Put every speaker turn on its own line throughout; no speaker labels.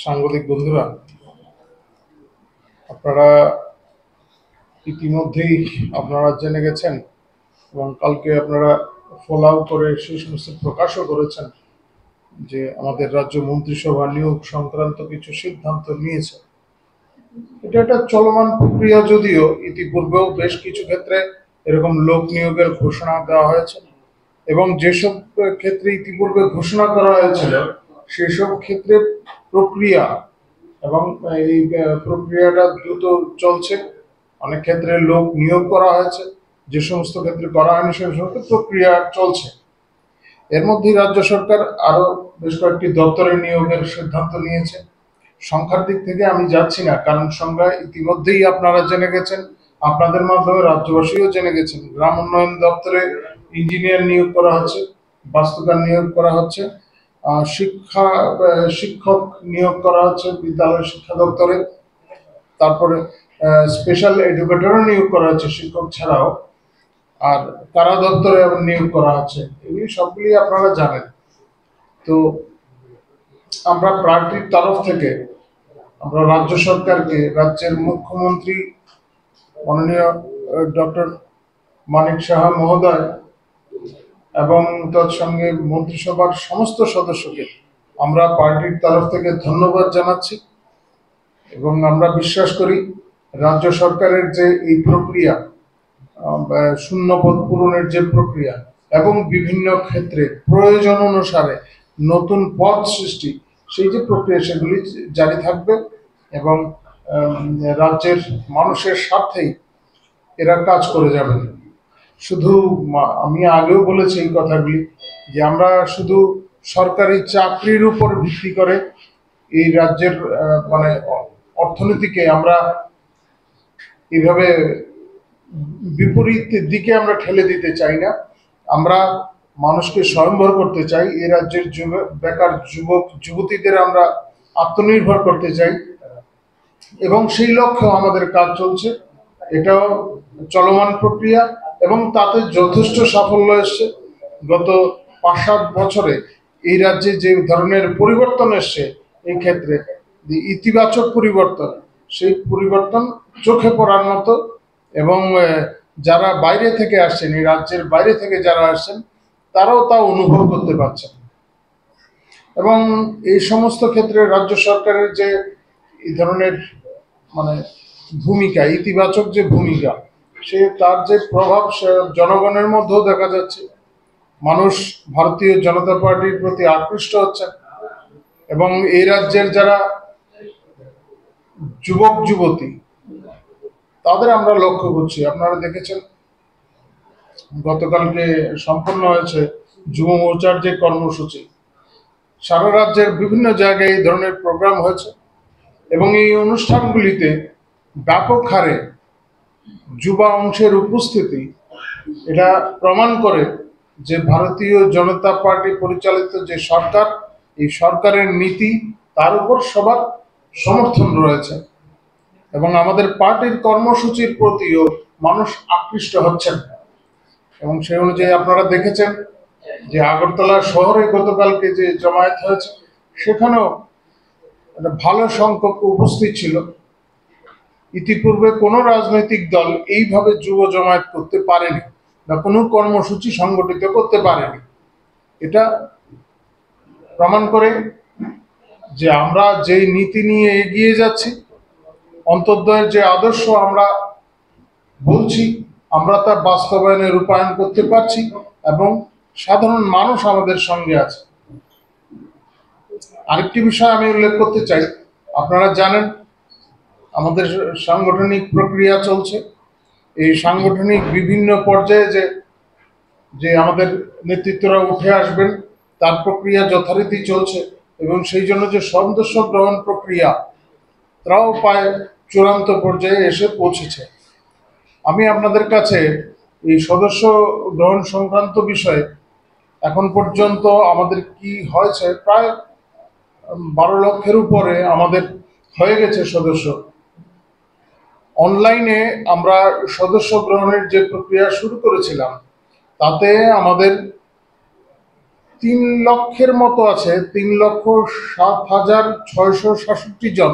সাংবাদিক বন্ধুরা, আপনারা ইতিমধ্যেই জেনে গেছেন এবং কালকে আপনারা ফলো করে সেই সমস্ত প্রকাশও করেছেন যে আমাদের রাজ্য মন্ত্রিসভা নিয়োগ সংক্রান্ত কিছু সিদ্ধান্ত নিয়েছে। এটা একটা চলমান প্রক্রিয়া, যদিও ইতিপূর্বেও বেশ কিছু ক্ষেত্রে এরকম লোক নিয়োগের ঘোষণা দেওয়া হয়েছে এবং যেসব ক্ষেত্রে ইতিপূর্বে ঘোষণা করা হয়েছিল সেসব ক্ষেত্রে প্রক্রিয়া এবং এই প্রক্রিয়াটা দ্রুত চলছে। অনেক ক্ষেত্রে লোক নিয়োগ করা হয়েছে, যে সমস্ত ক্ষেত্রে করা হয়নি সে সমস্ত প্রক্রিয়া চলছে। এর মধ্যে রাজ্য সরকার আরো বেশ কয়েকটি দপ্তরে নিয়োগের সিদ্ধান্ত নিয়েছে। সংখ্যার দিক থেকে আমি যাচ্ছি না, কারণ সংখ্যা ইতিমধ্যেই আপনারা জেনে গেছেন, আপনাদের মাধ্যমে রাজ্যবাসীও জেনে গেছেন। গ্রাম উন্নয়ন দপ্তরে ইঞ্জিনিয়ার নিয়োগ করা হচ্ছে, বাস্তুকার নিয়োগ করা হচ্ছে, শিক্ষক নিয়োগ করা হচ্ছে বিদ্যালয় শিক্ষা দপ্তরে। তারপরে স্পেশাল এডুকেটরও নিয়োগ করা হচ্ছে শিক্ষক ছাড়াও, আর কারা দপ্তরে নিয়োগ করা হচ্ছে। এগুলি সবগুলি আপনারা জানেন। তো আমরা পার্টির তরফ থেকে আমরা রাজ্য সরকারকে, রাজ্যের মুখ্যমন্ত্রী মাননীয় ডক্টর মানিক সাহা মহোদয় এবং তৎসঙ্গে মন্ত্রিসভার সমস্ত সদস্যকে আমরা পার্টির তরফ থেকে ধন্যবাদ জানাচ্ছি এবং আমরা বিশ্বাস করি রাজ্য সরকারের যে এই প্রক্রিয়া, শূন্য পদ পূরণের যে প্রক্রিয়া এবং বিভিন্ন ক্ষেত্রে প্রয়োজন অনুসারে নতুন পদ সৃষ্টি, সেই যে প্রক্রিয়া সেগুলি জারি থাকবে এবং রাজ্যের মানুষের স্বার্থেই এরা কাজ করে যাবেন। শুধু আমি আগেও বলেছি এই কথাগুলি যে আমরা শুধু সরকারি চাকরির উপর ভিত্তি করে এই রাজ্যের মানে অর্থনীতিকে আমরা এইভাবে বিপরীত দিকে আমরা ঠেলে দিতে চাই না। আমরা মানুষকে স্বয়ংভর করতে চাই। এই রাজ্যের বেকার যুবক যুবতীদের আমরা আত্মনির্ভর করতে চাই এবং সেই লক্ষ্যে আমাদের কাজ চলছে। এটাও চলমান প্রক্রিয়া এবং তাতে যথেষ্ট সাফল্য এসছে। গত 5-7 বছরে এই রাজ্যে যে ধরনের পরিবর্তন এসছে, এই ক্ষেত্রে ইতিবাচক পরিবর্তন, সেই পরিবর্তন চোখে পড়ার মতো। এবং যারা বাইরে থেকে আসছেন, এই রাজ্যের বাইরে থেকে যারা আসছেন, তারাও তা অনুভব করতে পারছেন। এবং এই সমস্ত ক্ষেত্রে রাজ্য সরকারের যে এই ধরনের মানে ভূমিকা, ইতিবাচক যে ভূমিকা, সে তার যে প্রভাব সে জনগণের মধ্যেও দেখা যাচ্ছে। মানুষ ভারতীয় জনতা পার্টির প্রতি আকৃষ্ট হচ্ছেন এবং এই রাজ্যের যারা যুবক যুবতী, তাদের আমরা লক্ষ্য করছি। আপনারা দেখেছেন গতকালকে সম্পন্ন হয়েছে যুব মোর্চার যে কর্মসূচি, সারা রাজ্যের বিভিন্ন জায়গায় এই ধরনের প্রোগ্রাম হয়েছে এবং এই অনুষ্ঠানগুলিতে ব্যাপক হারে যুবা অংশের উপস্থিতি এটা প্রমাণ করে যে ভারতীয় জনতা পার্টি পরিচালিত যে সরকার, এই সরকারের নীতি, তার উপর সবার সমর্থন রয়েছে এবং আমাদের পার্টির কর্মসূচির প্রতিও মানুষ আকৃষ্ট হচ্ছেন। এবং সেই অনুযায়ী আপনারা দেখেছেন যে আগরতলা শহরে গতকালকে যে জমায়েত হয়েছে, সেখানেও একটা ভালো সংখ্যক উপস্থিত ছিল। ইতিপূর্বে কোনো রাজনৈতিক দল এইভাবে যুব জমায়েত করতে পারেনি বা কোনো কর্মসূচি সংগঠিত করতে পারেনি। এটা প্রমাণ করে যে আমরা যেই নীতি নিয়ে এগিয়ে যাচ্ছি, অন্তর্দয়ের যে আদর্শ আমরা বলছি, আমরা তা বাস্তবায়নে রূপায়ণ করতে পারছি এবং সাধারণ মানুষ আমাদের সঙ্গে আছে। আরেকটি বিষয় আমি উল্লেখ করতে চাই, আপনারা জানেন আমাদের সাংগঠনিক প্রক্রিয়া চলছে। এই সাংগঠনিক বিভিন্ন পর্যায়ে যে আমাদের নেতৃত্বরা উঠে আসবেন, তার প্রক্রিয়া যথারীতি চলছে এবং সেই জন্য যে সদস্য গ্রহণ প্রক্রিয়া, তারাও প্রায় চূড়ান্ত পর্যায়ে এসে পৌঁছেছে। আমি আপনাদের কাছে এই সদস্য গ্রহণ সংক্রান্ত বিষয়ে এখন পর্যন্ত আমাদের কি হয়েছে, প্রায় 12 লক্ষের উপরে আমাদের হয়ে গেছে সদস্য। অনলাইনে আমরা সদস্য গ্রহণের যে প্রক্রিয়া শুরু করেছিলাম, তাতে আমাদের 3 লক্ষের মতো আছে, 3,07,667 জন।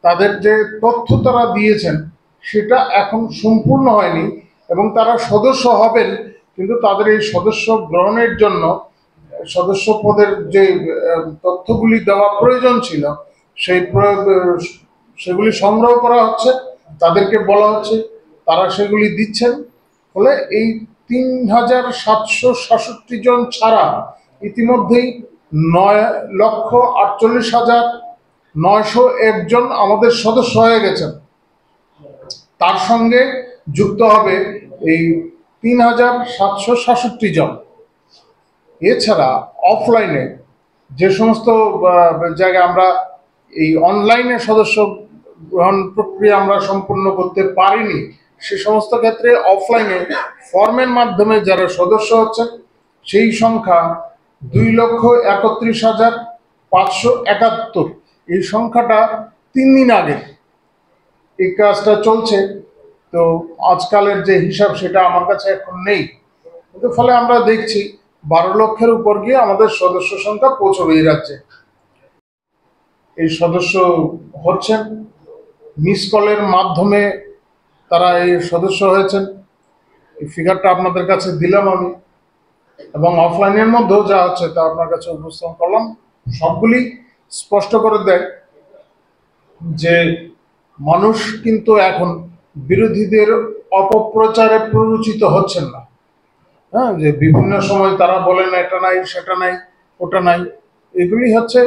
তাদের যে তথ্য তারা দিয়েছেন সেটা এখন সম্পূর্ণ হয়নি এবং তারা সদস্য হবেন, কিন্তু তাদের এই সদস্য গ্রহণের জন্য সদস্য পদের যে তথ্যগুলি দেওয়া প্রয়োজন ছিল সেগুলি সংগ্রহ করা হচ্ছে, তাদেরকে বলা হচ্ছে, তারা সেগুলি দিচ্ছেন। ফলে এই 3,767 জন ছাড়া ইতিমধ্যেই 9,48,901 জন আমাদের সদস্য হয়ে গেছেন। তার সঙ্গে যুক্ত হবে এই 3,767 জন। এছাড়া অফলাইনে যে সমস্ত জায়গায় আমরা এই অনলাইনে সদস্য গ্রহণ প্রক্রিয়া আমরা সম্পূর্ণ করতে পারিনি, সে সমস্ত ক্ষেত্রে অফলাইনে ফর্মের মাধ্যমে যারা সদস্য হচ্ছেন সেই সংখ্যা 2,31,571। এই সংখ্যাটা 3 দিন আগে এই কাজটা চলছে। তো আজকালের যে হিসাব সেটা আমার কাছে এখন নেই, কিন্তু ফলে আমরা দেখছি 12 লক্ষের উপর গিয়ে আমাদের সদস্য সংখ্যা পৌঁছবে এই রাজ্যে। এই সদস্য হচ্ছেন, মিস কলের মাধ্যমে তারা এই সদস্য হয়েছেন। এই ফিগারটা আপনাদের কাছে দিলাম আমি, এবং অফলাইনের মধ্যেও যা হচ্ছে তা আপনার কাছে উপস্থাপন করলাম। সবগুলি স্পষ্ট করে দেয় যে মানুষ কিন্তু এখন বিরোধীদের অপপ্রচারে প্ররোচিত হচ্ছেন না। হ্যাঁ, যে বিভিন্ন সময় তারা বলেন এটা নাই, সেটা নাই, ওটা নাই, এগুলি হচ্ছে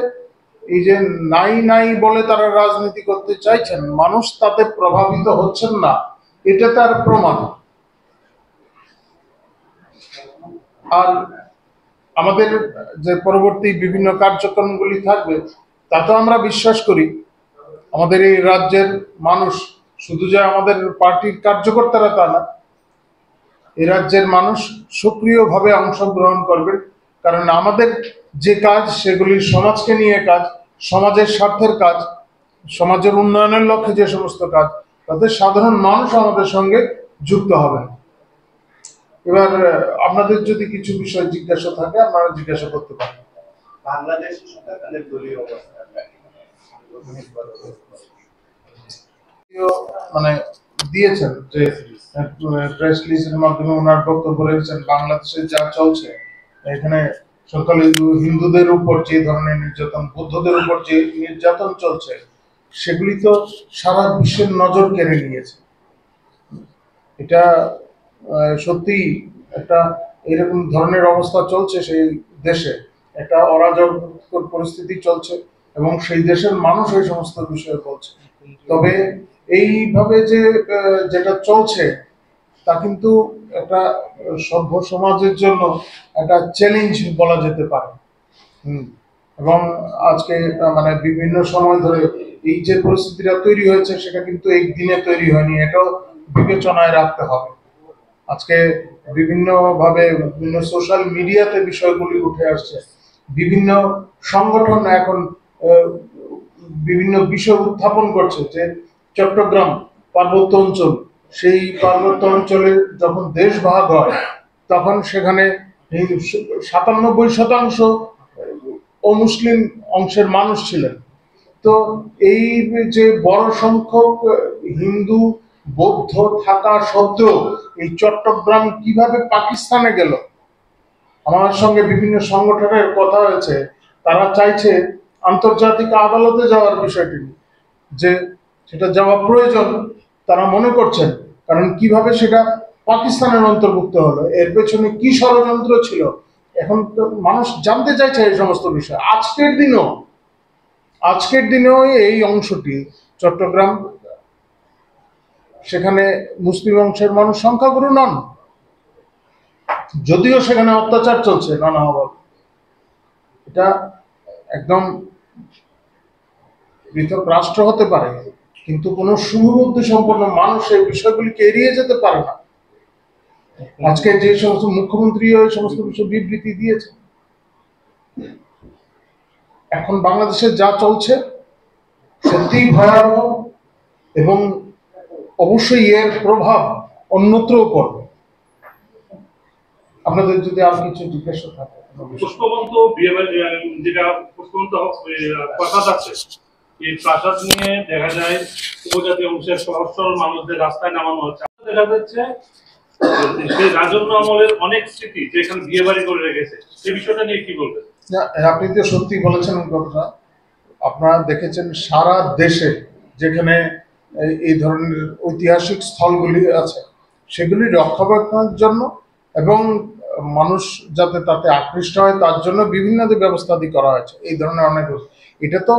এই যে নাই নাই বলে তারা রাজনীতি করতে চাইছেন, মানুষ তাতে প্রভাবিত হচ্ছেন না, এটা তার প্রমাণ। আর আমাদের যে পরবর্তী বিভিন্ন কার্যক্রমগুলি থাকবে তাতেও আমরা বিশ্বাস করি আমাদের এই রাজ্যের মানুষ, শুধু যে আমাদের পার্টির কার্যকর্তারা তা না, এই রাজ্যের মানুষ সক্রিয়ভাবে অংশগ্রহণ করবেন। কারণ আমাদের যে কাজ সেগুলি সমাজকে নিয়ে কাজ, সমাজের স্বার্থের কাজ, সমাজের উন্নয়নের লক্ষ্যে যে সমস্ত কাজ, তাতে সাধারণ মানুষ আমাদের সঙ্গে যুক্ত হবেন। এবার আপনাদের যদি কিছু বিষয় জিজ্ঞাসা থাকে আপনারা জিজ্ঞাসা করতে পারেন।
বাংলাদেশের সরকারের দলীয় অবস্থা
মানে দিয়েছেন যে প্রেস রিলিজের মাধ্যমে ওনার বক্তব্য রেখেছেন, বাংলাদেশে যা চলছে এখানে সকল হিন্দুদের উপর যে ধরনের নির্যাতন, বৌদ্ধদের উপর যে নির্যাতন চলছে সেগুলি তো সারা বিশ্বের নজর কেড়ে নিয়েছে। এটা সত্যি একটা এরকম ধরনের অবস্থা চলছে সেই দেশে, একটা অরাজকতার পরিস্থিতি চলছে এবং সেই দেশের মানুষ এই সমস্ত বিষয়ে বলছে। তবে এইভাবে যে যেটা চলছে তা কিন্তু একটা সভ্য সমাজের জন্য একটা চ্যালেঞ্জ বলা যেতে পারে। এবং আজকে মানে বিভিন্ন সময় ধরে এই যে পরিস্থিতিটা তৈরি হয়েছে সেটা কিন্তু একদিনে তৈরি হয়নি, এটাও বিবেচনায় রাখতে হবে। আজকে বিভিন্নভাবে বিভিন্ন সোশ্যাল মিডিয়াতে বিষয়গুলি উঠে আসছে, বিভিন্ন সংগঠন এখন বিভিন্ন বিষয় উত্থাপন করছে যে চট্টগ্রাম পার্বত্য অঞ্চল, সেই পার্বত্য অঞ্চলে যখন দেশ ভাগ হয় তখন সেখানে 97% অমুসলিম অংশের মানুষ ছিলেন। তো এই যে বড় সংখ্যক হিন্দু বৌদ্ধ থাকা সত্ত্বেও এই চট্টগ্রাম কিভাবে পাকিস্তানে গেল, আমার সঙ্গে বিভিন্ন সংগঠনের কথা হয়েছে, তারা চাইছে আন্তর্জাতিক আদালতে যাওয়ার বিষয়টি, যে সেটা যাওয়া প্রয়োজন তারা মনে করছেন, কারণ কিভাবে সেটা পাকিস্তানের অন্তর্ভুক্ত হলো, এর পেছনে কি ষড়যন্ত্র ছিল, এখন তো মানুষ জানতে চাইছে এই সমস্ত বিষয়। আজকের দিনেও এই অংশটি চট্টগ্রাম, সেখানে মুসলিম অংশের মানুষ সংখ্যাগুরু নন, যদিও সেখানে অত্যাচার চলছে নানাভাবে। এটা একদম পৃথক রাষ্ট্র হতে পারে, কিন্তু কোন শুভবুদ্ধি সম্পন্ন মানুষ এই বিষয়গুলিকে এড়িয়ে যেতে পারে না। আজকে যে সমস্ত মুখ্যমন্ত্রী এই সমস্ত বিষয় বিবৃতি দিয়েছে, এখন বাংলাদেশে যা চলছে সত্যিই ভয়াবহ এবং অবশ্যই এর প্রভাব অন্যত্রও পড়বে। আপনাদের যদি আর কিছু জিজ্ঞাসা থাকে।
পুষ্পবন্ত বিয়ে বাড়ি, যেটা পুষ্পবন্ত প্রাসাদ আছে, এই প্রাসাদ নিয়ে দেখা যায় উপজাতি অংশের সহজ সরল মানুষদের রাস্তায় নামানো হচ্ছে। দেখা যাচ্ছে সেই রাজন্য আমলের অনেক স্মৃতি যেখানে বিয়ে বাড়ি করে রেখেছে, এই বিষয়টা নিয়ে কি বলবেন?
আপনি তো সত্যি বলেছেন কথাটা। আপনারা দেখেছেন সারা দেশে যেখানে এই ধরনের ঐতিহাসিক স্থলগুলি আছে সেগুলি রক্ষণাবেক্ষণের জন্য এবং মানুষ যাতে তাতে আকৃষ্ট হয় তার জন্য বিভিন্ন ব্যবস্থা করা হয়েছে। এই ধরনের অনেক, এটা তো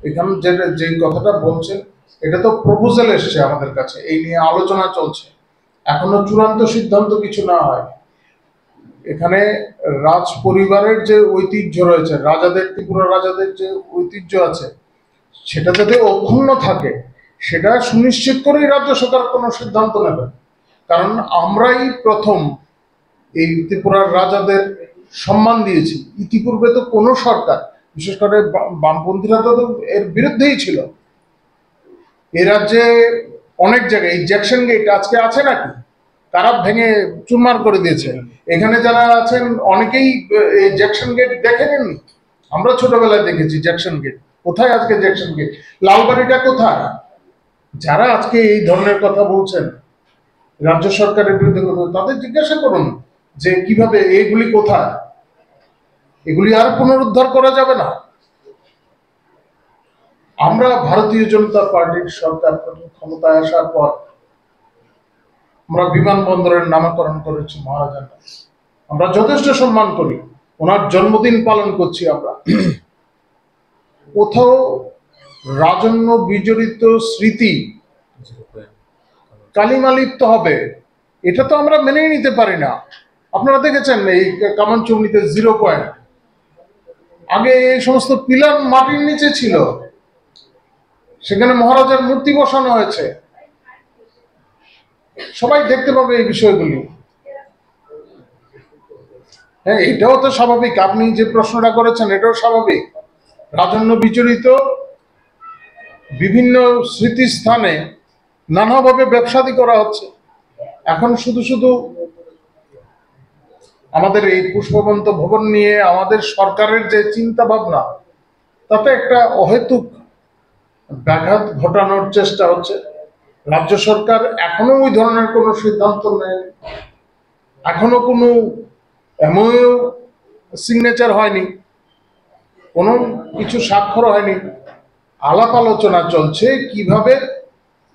এখানে যে কথাটা বলছেন এটা তো প্রপোজাল এসছে আমাদের কাছে, এই নিয়ে আলোচনা চলছে, এখনো চূড়ান্ত সিদ্ধান্ত কিছু না হয়। এখানে রাজ পরিবারের যে ঐতিহ্য রয়েছে, রাজাদের, ত্রিপুরা রাজাদের যে ঐতিহ্য আছে সেটা যাতে অক্ষুণ্ণ থাকে সেটা সুনিশ্চিত করেই রাজ্য সরকার কোনো সিদ্ধান্ত নেবে। কারণ আমরাই প্রথম এই ত্রিপুরার রাজাদের সম্মান দিয়েছি। ইতিপূর্বে তো কোনো সরকার, বিশেষ করে বামপন্থীরা তো এর বিরুদ্ধেই ছিল। এ রাজ্যে অনেক জায়গায় এই জ্যাকসন গেট আজকে আছে নাকি? তারা ভেঙে চুরমার করে দিয়েছে। এখানে যারা আছেন অনেকেই এই জ্যাকসন গেট দেখেননি। আমরা ছোটবেলায় দেখেছি জ্যাকসন গেট। কোথায় আজকে জ্যাকসন গেট? লালবাড়িটা কোথায়? যারা আজকে এই ধরনের কথা বলছেন রাজ্য সরকারের বিরুদ্ধে, তাদের জিজ্ঞাসা করুন যে কিভাবে এইগুলি কোথায়, এগুলি আর পুনরুদ্ধার করা যাবে না। আমরা ভারতীয় জনতা পার্টির সরকার ক্ষমতায় আসার পর আমরা বিমানবন্দরের নামকরণ করেছি মহারাজার নামে। আমরা যথেষ্ট সম্মান করি, ওনার জন্মদিন পালন করছি। আমরা কোথাও রাজন্য বিজড়িত স্মৃতি কালিমালিপ্ত হবে এটা তো আমরা মেনেই নিতে পারি না। আপনারা দেখেছেন এই কামানচুমনিতে 0 পয়েন্ট, আগে এই সমস্ত পিলার মাটির নিচে ছিল, সেখানে মহারাজার মূর্তি বসানো হয়েছে। সবাই দেখতে পাবে এই বিষয়গুলি। হ্যাঁ, এটাও তো স্বাভাবিক। আপনি যে প্রশ্নটা করেছেন এটাও স্বাভাবিক। রাজন্য বিচরিত বিভিন্ন স্মৃতিস্থানে নানাভাবে ব্যবসাদি করা হচ্ছে। এখন শুধু শুধু আমাদের এই পুষ্পবন্ত ভবন নিয়ে আমাদের সরকারের যে চিন্তা ভাবনা, তাতে একটা অহেতুক ব্যাঘাত ঘটানোর চেষ্টা হচ্ছে। রাজ্য সরকার এখনো ওই ধরনের কোনো সিদ্ধান্ত নেয়, এখনো কোনো এমওইউ সিগনেচার হয়নি, কোনো কিছু স্বাক্ষর হয়নি। আলাপ আলোচনা চলছে কিভাবে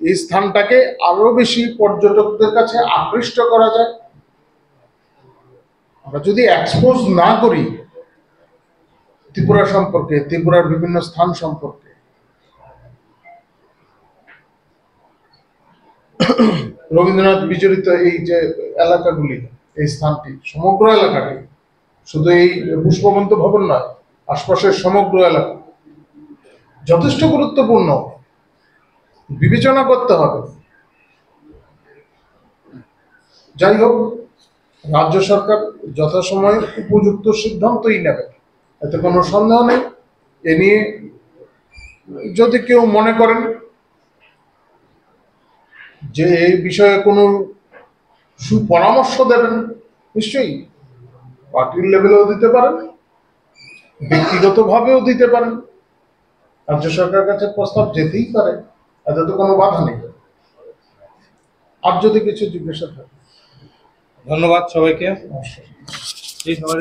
এই স্থানটাকে আরো বেশি পর্যটকদের কাছে আকৃষ্ট করা যায়। আমরা যদি এক্সপোজ না করি ত্রিপুরা সম্পর্কে, ত্রিপুরার বিভিন্ন স্থান সম্পর্কে, রবীন্দ্রনাথ বিজড়িত এই যে এলাকাগুলি, এই স্থানটি, সমগ্র এলাকাটি, শুধু এই পুষ্পবন্ত ভবন নয়, আশপাশের সমগ্র এলাকা যথেষ্ট গুরুত্বপূর্ণ, বিবেচনা করতে হবে। যাই হোক, রাজ্য সরকার যথাসময়ে উপযুক্ত সিদ্ধান্তই নেবে, এতে কোনো সন্দেহ নেই। এ নিয়ে যদি কেউ মনে করেন যে এই বিষয়ে কোনো সুপরামর্শ দেবেন, নিশ্চয়ই পার্টির লেভেলেও দিতে পারেন, ব্যক্তিগতভাবেও দিতে পারেন। রাজ্য সরকারের কাছে প্রস্তাব যেতেই পারে, এতে তো কোনো বাধা নেই। আর যদি কিছু জিজ্ঞাসা থাকে।
ধন্যবাদ সবাইকে।
নমস্কার।
এই সবাই